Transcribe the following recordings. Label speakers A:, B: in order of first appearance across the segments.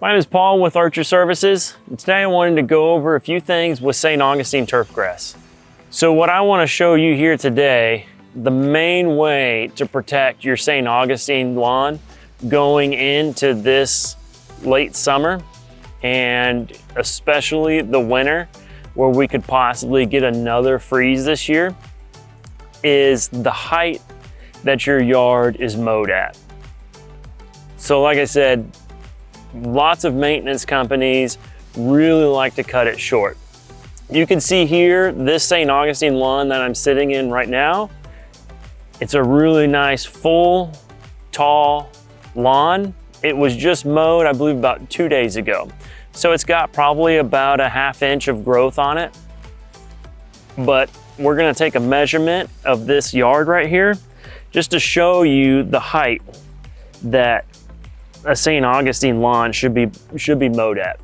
A: My name is Paul with Archer Services, and today I wanted to go over a few things with St. Augustine turf grass. So what I want to show you here today, the main way to protect your St. Augustine lawn going into this late summer and especially the winter where we could possibly get another freeze this year, is the height that your yard is mowed at. So like I said, lots of maintenance companies really like to cut it short. You can see here, this St. Augustine lawn that I'm sitting in right now, it's a really nice, full, tall lawn. It was just mowed, I believe, about 2 days ago. So it's got probably about a ½ inch of growth on it. But we're gonna take a measurement of this yard right here, just to show you the height that a St. Augustine lawn should be mowed at.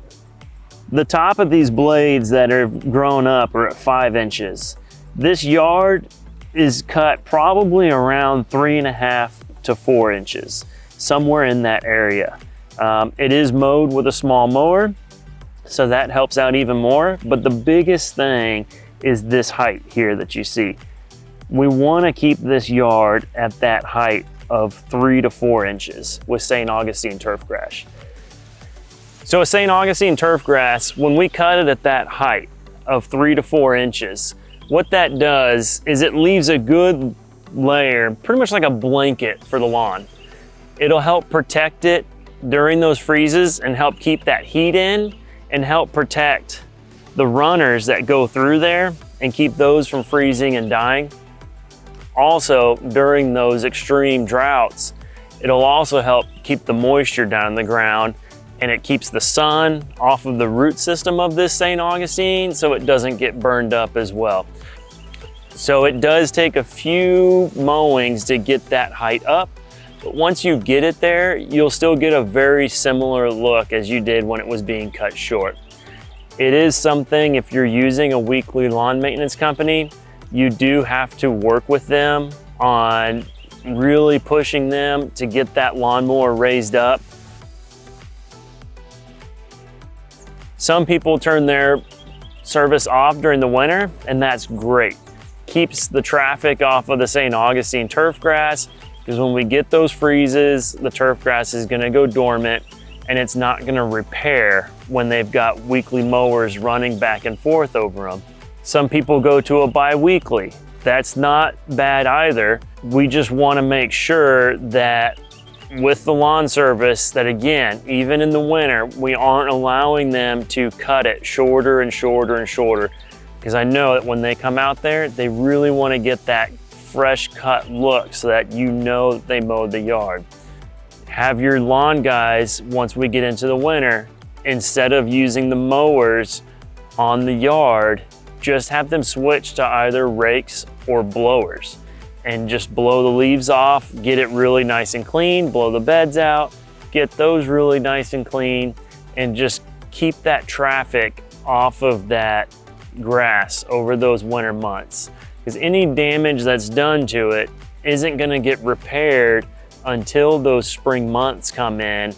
A: The top of these blades that are grown up are at 5 inches. This yard is cut probably around 3.5 to 4 inches, somewhere in that area. It is mowed with a small mower, so that helps out even more. But the biggest thing is this height here that you see. We want to keep this yard at that height of 3 to 4 inches with St. Augustine turf grass. So a St. Augustine turf grass, when we cut it at that height of 3 to 4 inches, what that does is it leaves a good layer, pretty much like a blanket for the lawn. It'll help protect it during those freezes and help keep that heat in and help protect the runners that go through there and keep those from freezing and dying. Also, during those extreme droughts, it'll also help keep the moisture down in the ground, and it keeps the sun off of the root system of this St. Augustine so it doesn't get burned up as well. So it does take a few mowings to get that height up, but once you get it there, you'll still get a very similar look as you did when it was being cut short. It is something, if you're using a weekly lawn maintenance company, you do have to work with them on really pushing them to get that lawnmower raised up. Some people turn their service off during the winter, and that's great. Keeps the traffic off of the St. Augustine turf grass, because when we get those freezes, the turf grass is gonna go dormant and it's not gonna repair when they've got weekly mowers running back and forth over them. Some people go to a bi-weekly. That's not bad either. We just want to make sure that with the lawn service that, again, even in the winter, we aren't allowing them to cut it shorter and shorter and shorter, because I know that when they come out there, they really want to get that fresh cut look so that you know that they mowed the yard. Have your lawn guys, once we get into the winter, instead of using the mowers on the yard, just have them switch to either rakes or blowers and just blow the leaves off, get it really nice and clean, blow the beds out, get those really nice and clean, and just keep that traffic off of that grass over those winter months. Because any damage that's done to it isn't gonna get repaired until those spring months come in